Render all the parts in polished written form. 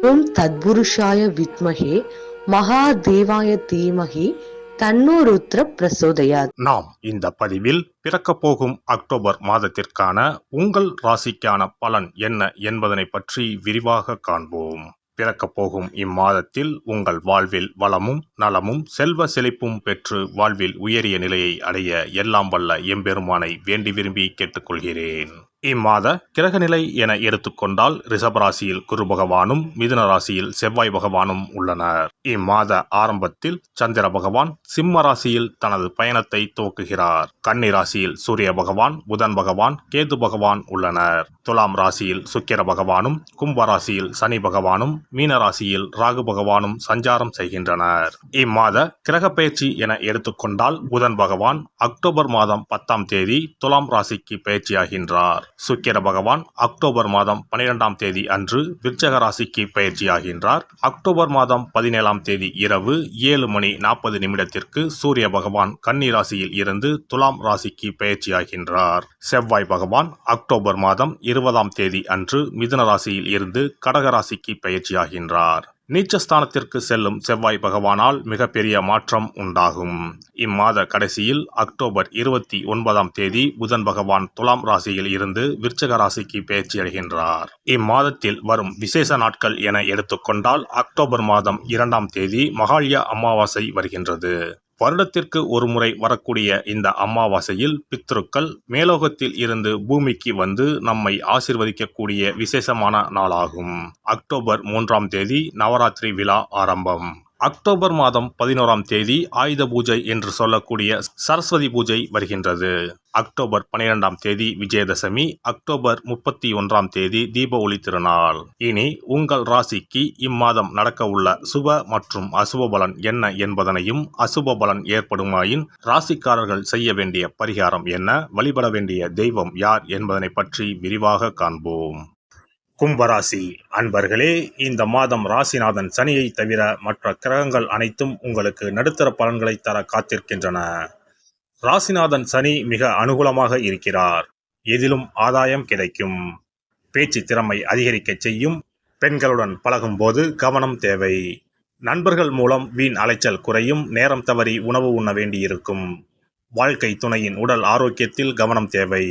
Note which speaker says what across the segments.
Speaker 1: ஓம் தத்புருஷாய வித்மஹே மகாதேவாய தீமஹி தன்னோ ருத்ர பிரசோதயாத்.
Speaker 2: நாம் இந்த பதிவில் பிறக்கப் போகும் அக்டோபர் மாதத்திற்கான உங்கள் ராசிக்கான பலன் என்ன என்பதனை பற்றி விரிவாக காண்போம். பிறக்கப் போகும் இம்மாதத்தில் உங்கள் வாழ்வில் வளமும் நலமும் செல்வ செழிப்பும் பெற்று வாழ்வில் உயரிய நிலையை அடைய எல்லாம் வல்ல எம்பெருமானை வேண்டி விரும்பி கேட்டுக்கொள்கிறேன். இம்மாத கிரகநிலை என எடுத்துக்கொண்டால் ரிஷபராசியில் குரு பகவானும் மிதுன ராசியில் செவ்வாய் பகவானும் உள்ளனர். இம்மாத ஆரம்பத்தில் சந்திர பகவான் சிம்ம ராசியில் தனது பயணத்தை துவக்குகிறார். கன்னி ராசியில் சூரிய பகவான், புதன் பகவான், கேது பகவான் உள்ளனர். துலாம் ராசியில் சுக்கிர பகவானும், கும்ப ராசியில் சனி பகவானும், மீன ராசியில் ராகு பகவானும் சஞ்சாரம் செய்கின்றனர். இம்மாத கிரக பயிற்சி என எடுத்துக்கொண்டால் புதன் பகவான் அக்டோபர் மாதம் 10ஆம் தேதி துலாம் ராசிக்கு பயிற்சியாகின்றார். சுக்கிர பகவான் அக்டோபர் மாதம் 12ஆம் தேதி அன்று விருச்சக ராசிக்கு பயிற்சியாகின்றார். அக்டோபர் மாதம் 17ஆம் தேதி இரவு 7:40 சூரிய பகவான் கன்னி ராசியில் இருந்து துலாம் ராசிக்கு பயிற்சியாகின்றார். செவ்வாய் பகவான் அக்டோபர் மாதம் 20ஆம் தேதி அன்று மிதுன ராசியில் இருந்து கடக ராசிக்கு பயிற்சியாகின்றார். நீச்சஸ்தானத்திற்கு செல்லும் செவ்வாய் பகவானால் மிகப்பெரிய மாற்றம் உண்டாகும். இம்மாத கடைசியில் அக்டோபர் 29ஆம் தேதி புதன் பகவான் துலாம் ராசியில் இருந்து விருச்சிக ராசிக்கு பயிற்சியடைகின்றார். இம்மாதத்தில் வரும் விசேஷ நாட்கள் என எடுத்துக்கொண்டால் அக்டோபர் மாதம் 2ஆம் தேதி மகாலய அமாவாசை வருகின்றது. வருடத்திற்கு ஒரு முறை வரக்கூடிய இந்த அமாவாசையில் பித்ருக்கள் மேலோகத்தில் இருந்து பூமிக்கு வந்து நம்மை ஆசிர்வதிக்கக்கூடிய விசேஷமான நாளாகும். அக்டோபர் 3ஆம் தேதி நவராத்திரி விழா ஆரம்பம். அக்டோபர் மாதம் 11ஆம் தேதி ஆயுத பூஜை என்று சொல்லக்கூடிய சரஸ்வதி பூஜை வருகின்றது. அக்டோபர் 12ஆம் தேதி விஜயதசமி, அக்டோபர் 31ஆம் தேதி தீப ஒளி திருநாள். இனி உங்கள் ராசிக்கு இம்மாதம் நடக்க உள்ள சுப மற்றும் அசுப பலன் என்ன என்பதனையும், அசுப பலன் ஏற்படுமாயின் ராசிக்காரர்கள் செய்ய வேண்டிய பரிகாரம் என்ன, வழிபட வேண்டிய தெய்வம் யார் என்பதனை பற்றி விரிவாக காண்போம். கும்பராசி அன்பர்களே, இந்த மாதம் ராசிநாதன் சனியை தவிர மற்ற கிரகங்கள் அனைத்தும் உங்களுக்கு நடுத்தர பலன்களை தர காத்திருக்கின்றன. ராசிநாதன் சனி மிக அனுகூலமாக இருக்கிறார். எதிலும் ஆதாயம் கிடைக்கும். பேச்சு திறமை அதிகரிக்க செய்யும். பெண்களுடன் பழகும் போது கவனம் தேவை. நண்பர்கள் மூலம் வீண் அலைச்சல் குறையும். நேரம் தவறி உணவு உண்ண வேண்டியிருக்கும். வாழ்க்கை துணையின் உடல் ஆரோக்கியத்தில் கவனம் தேவை.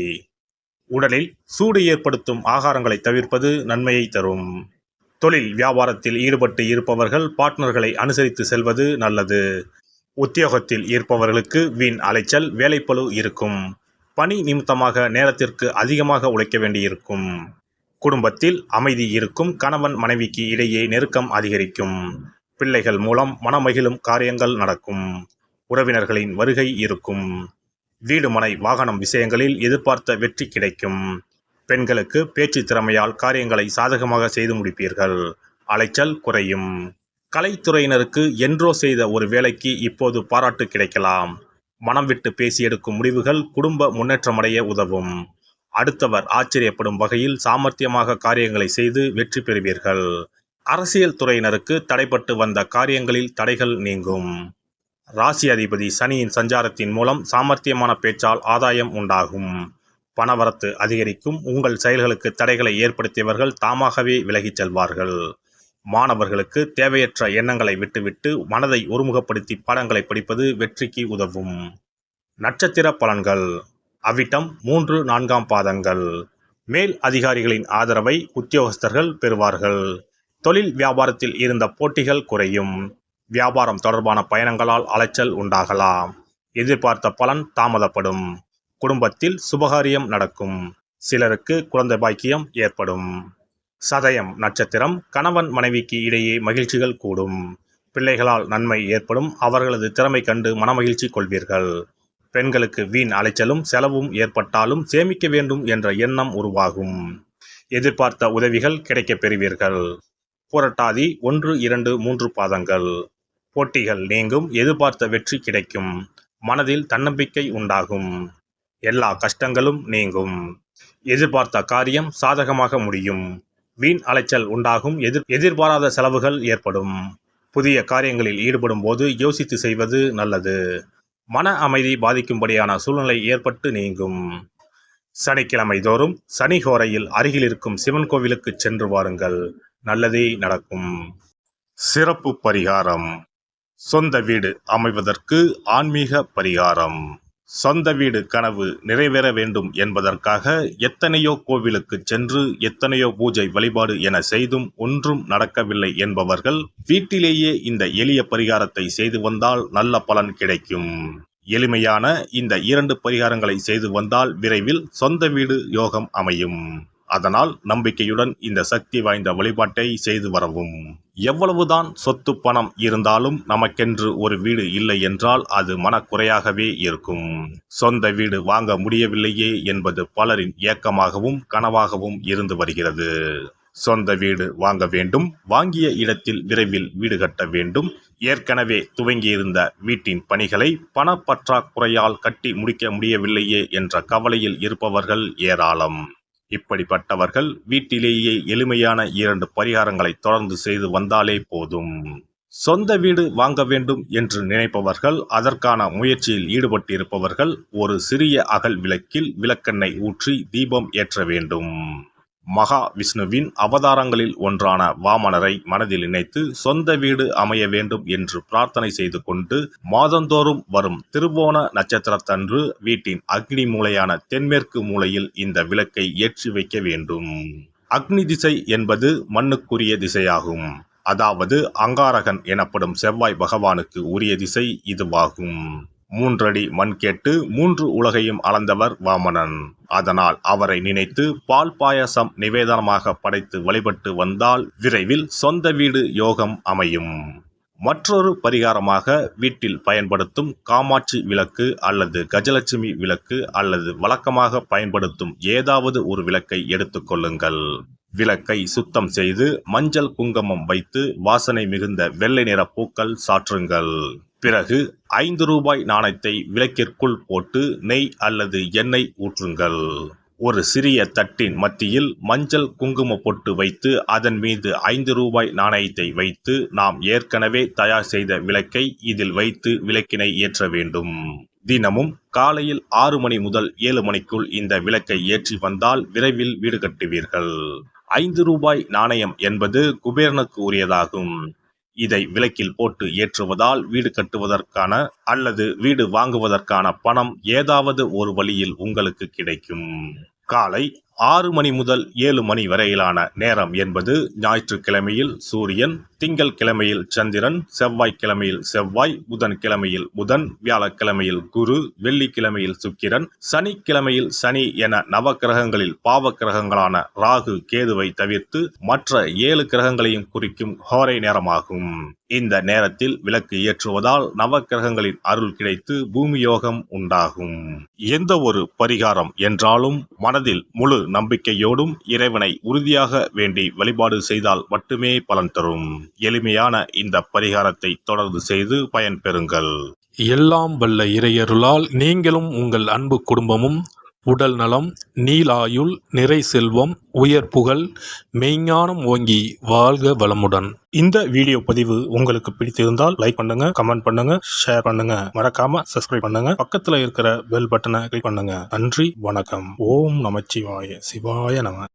Speaker 2: உடலில் சூடு ஏற்படுத்தும் ஆகாரங்களை தவிர்ப்பது நன்மையை தரும். தொழில் வியாபாரத்தில் ஈடுபட்டு இருப்பவர்கள் பார்ட்னர்களை அனுசரித்து செல்வது நல்லது. உத்தியோகத்தில் இருப்பவர்களுக்கு வீண் அலைச்சல், வேலைப்பளு இருக்கும். பணி நிமித்தமாக நேரத்திற்கு அதிகமாக உழைக்க வேண்டியிருக்கும். குடும்பத்தில் அமைதி இருக்கும். கணவன் மனைவிக்கு இடையே நெருக்கம் அதிகரிக்கும். பிள்ளைகள் மூலம் மனமகிழும் காரியங்கள் நடக்கும். உறவினர்களின் வருகை இருக்கும். வீடு மனை வாகனம் விஷயங்களில் எதிர்பார்த்த வெற்றி கிடைக்கும். பெண்களுக்கு பேச்சு திறமையால் காரியங்களை சாதகமாக செய்து முடிப்பீர்கள். அலைச்சல் குறையும். கலைத்துறையினருக்கு என்றோ செய்த ஒரு வேலைக்கு இப்போது பாராட்டு கிடைக்கலாம். மனம் விட்டு பேசி எடுக்கும் முடிவுகள் குடும்ப முன்னேற்றமடைய உதவும். அடுத்தவர் ஆச்சரியப்படும் வகையில் சாமர்த்தியமாக காரியங்களை செய்து வெற்றி பெறுவீர்கள். அரசியல் துறையினருக்கு தடைப்பட்டு வந்த காரியங்களில் தடைகள் நீங்கும். ராசி அதிபதி சனியின் சஞ்சாரத்தின் மூலம் சாமர்த்தியமான பேச்சால் ஆதாயம் உண்டாகும். பணவரத்து அதிகரிக்கும். உங்கள் செயல்களுக்கு தடைகளை ஏற்படுத்தியவர்கள் தாமாகவே விலகிச் செல்வார்கள். மாணவர்களுக்கு தேவையற்ற எண்ணங்களை விட்டுவிட்டு மனதை ஒருமுகப்படுத்தி பாடங்களை படிப்பது வெற்றிக்கு உதவும். நட்சத்திர பலன்கள். அவிட்டம் 3, 4ஆம் பாதங்கள். மேல் அதிகாரிகளின் ஆதரவை உத்தியோகஸ்தர்கள் பெறுவார்கள். தொழில் வியாபாரத்தில் இருந்த போட்டிகள் குறையும். வியாபாரம் தொடர்பான பயணங்களால் அலைச்சல் உண்டாகலாம். எதிர்பார்த்த பலன் தாமதப்படும். குடும்பத்தில் சுபகாரியம் நடக்கும். சிலருக்கு குழந்தை பாக்கியம் ஏற்படும். சதயம் நட்சத்திரம். கணவன் மனைவிக்கு இடையே மகிழ்ச்சிகள் கூடும். பிள்ளைகளால் நன்மை ஏற்படும். அவர்களது திறமை கண்டு மனமகிழ்ச்சி கொள்வீர்கள். பெண்களுக்கு வீண் அலைச்சலும் செலவும் ஏற்பட்டாலும் சேமிக்க வேண்டும் என்ற எண்ணம் உருவாகும். எதிர்பார்த்த உதவிகள் கிடைக்கப் பெறுவீர்கள். புரட்டாதி 1, 2, 3 பாதங்கள். போட்டிகள் நீங்கும். எதிர்பார்த்த வெற்றி கிடைக்கும். மனதில் தன்னம்பிக்கை உண்டாகும். எல்லா கஷ்டங்களும் நீங்கும். எதிர்பார்த்த காரியம் சாதகமாக முடியும். வீண் அலைச்சல் உண்டாகும். எதிர்பாராத செலவுகள் ஏற்படும். புதிய காரியங்களில் ஈடுபடும் போது யோசித்து செய்வது நல்லது. மன அமைதி பாதிக்கும்படியான சூழ்நிலை ஏற்பட்டு நீங்கும். சனிக்கிழமை தோறும் சனி ஹோரையில் அருகில் இருக்கும் சிவன் கோவிலுக்கு சென்று வாருங்கள். நல்லதே நடக்கும். சிறப்பு பரிகாரம்: சொந்த வீடு அமைவதற்கு ஆன்மீக பரிகாரம். சொந்த வீடு கனவு நிறைவேற வேண்டும் என்பதற்காக எத்தனையோ கோவிலுக்கு சென்று எத்தனையோ பூஜை வழிபாடு என செய்தும் ஒன்றும் நடக்கவில்லை என்பவர்கள் வீட்டிலேயே இந்த எளிய பரிகாரத்தை செய்து வந்தால் நல்ல பலன் கிடைக்கும். எளிமையான இந்த 2 பரிகாரங்களை செய்து வந்தால் விரைவில் சொந்த வீடு யோகம் அமையும். அதனால் நம்பிக்கையுடன் இந்த சக்தி வாய்ந்த வழிபாட்டை செய்து வரவும். எவ்வளவுதான் சொத்து பணம் இருந்தாலும் நமக்கென்று ஒரு வீடு இல்லை என்றால் அது மனக்குறையாகவே இருக்கும். சொந்த வீடு வாங்க முடியவில்லையே என்பது பலரின் ஏக்கமாகவும் கனவாகவும் இருந்து வருகிறது. சொந்த வீடு வாங்க வேண்டும், வாங்கிய இடத்தில் விரைவில் வீடு கட்ட வேண்டும், ஏற்கனவே துவங்கியிருந்த வீட்டின் பணிகளை பணப்பற்றாக்குறையால் கட்டி முடிக்க முடியவில்லையே என்ற கவலையில் இருப்பவர்கள் ஏராளம். இப்படிப்பட்டவர்கள் வீட்டிலேயே எளிமையான 2 பரிகாரங்களை தொடர்ந்து செய்து வந்தாலே போதும். சொந்த வீடு வாங்க வேண்டும் என்று நினைப்பவர்கள், அதற்கான முயற்சியில் ஈடுபட்டிருப்பவர்கள் ஒரு சிறிய அகல் விளக்கில் விளக்கெண்ணெய் ஊற்றி தீபம் ஏற்ற வேண்டும். மகா விஷ்ணுவின் அவதாரங்களில் ஒன்றான வாமனரை மனதில் நினைத்து சொந்த வீடு அமைய வேண்டும் என்று பிரார்த்தனை செய்து கொண்டு மாதந்தோறும் வரும் திருவோண நட்சத்திரத்தன்று வீட்டின் அக்னி மூலையான தென்மேற்கு மூலையில் இந்த விளக்கை ஏற்றி வைக்க வேண்டும். அக்னி திசை என்பது மண்ணுக்குரிய திசையாகும். அதாவது அங்காரகன் எனப்படும் செவ்வாய் பகவானுக்கு உரிய திசை இதுவாகும். 3 அடி மண் கேட்டு 3 உலகையும் அளந்தவர் வாமனன். அதனால் அவரை நினைத்து பால் பாயசம் நிவேதனமாக படைத்து வழிபட்டு வந்தால் விரைவில் சொந்த வீடு யோகம் அமையும். மற்றொரு பரிகாரமாக வீட்டில் பயன்படுத்தும் காமாட்சி விளக்கு அல்லது கஜலட்சுமி விளக்கு அல்லது வழக்கமாக பயன்படுத்தும் ஏதாவது ஒரு விளக்கை எடுத்துக்கொள்ளுங்கள். விளக்கை சுத்தம் செய்து மஞ்சள் குங்குமம் வைத்து வாசனை மிகுந்த வெள்ளை நிற பூக்கள் சாற்றுங்கள். பிறகு 5 ரூபாய் நாணயத்தை விளக்கிற்குள் போட்டு நெய் அல்லது எண்ணெய் ஊற்றுங்கள். ஒரு சிறிய தட்டின் மத்தியில் மஞ்சள் குங்கும பொட்டு வைத்து அதன் மீது 5 ரூபாய் நாணயத்தை வைத்து நாம் ஏற்கனவே தயார் செய்த விளக்கை இதில் வைத்து விளக்கினை ஏற்ற வேண்டும். தினமும் காலையில் 6 மணி முதல் 7 மணிக்குள் இந்த விளக்கை ஏற்றி வந்தால் விரைவில் வீடு கட்டுவீர்கள். 5 ரூபாய் நாணயம் என்பது குபேரனுக்கு உரியதாகும். இதை விளக்கில் போட்டு ஏற்றுவதால் வீடு கட்டுவதற்கான அல்லது வீடு வாங்குவதற்கான பணம் ஏதாவது ஒரு வழியில் உங்களுக்கு கிடைக்கும். காலை 6 மணி முதல் 7 மணி வரையிலான நேரம் என்பது ஞாயிற்றுக்கிழமையில் சூரியன், திங்கள் கிழமையில் சந்திரன், செவ்வாய்க்கிழமையில் செவ்வாய், புதன் கிழமையில் புதன், வியாழக்கிழமையில் குரு, வெள்ளிக்கிழமையில் சுக்கிரன், சனிக்கிழமையில் சனி என நவக்கிரகங்களில் பாவ கிரகங்களான ராகு கேதுவை தவிர்த்து மற்ற 7 கிரகங்களையும் குறிக்கும் ஹோரை நேரமாகும். இந்த நேரத்தில் விளக்கு ஏற்றுவதால் நவக்கிரகங்களின் அருள் கிடைத்து பூமி யோகம் உண்டாகும். எந்த ஒரு பரிகாரம் என்றாலும் மனதில் முழு நம்பிக்கையோடும் இறைவனை உறுதியாக வேண்டி வழிபாடு செய்தால் மட்டுமே பலன் தரும். எளிமையான இந்த பரிகாரத்தை தொடர்ந்து செய்து பயன் பெறுங்கள்.
Speaker 3: எல்லாம் வல்ல இறையருளால் நீங்களும் உங்கள் அன்பு குடும்பமும் உடல் நலம், நீலாயுள், நிறை செல்வம், உயர் புகழ், மெய்ஞானம் ஓங்கி வாழ்க வளமுடன்.
Speaker 2: இந்த வீடியோ பதிவு உங்களுக்கு பிடித்திருந்தால் லைக் பண்ணுங்க, கமெண்ட் பண்ணுங்க, ஷேர் பண்ணுங்க, மறக்காம சப்ஸ்கிரைப் பண்ணுங்க, பக்கத்துல இருக்கிற பெல் பட்டனை கிளிக் பண்ணுங்க. நன்றி, வணக்கம். ஓம் நமச்சிவாய, சிவாய நம.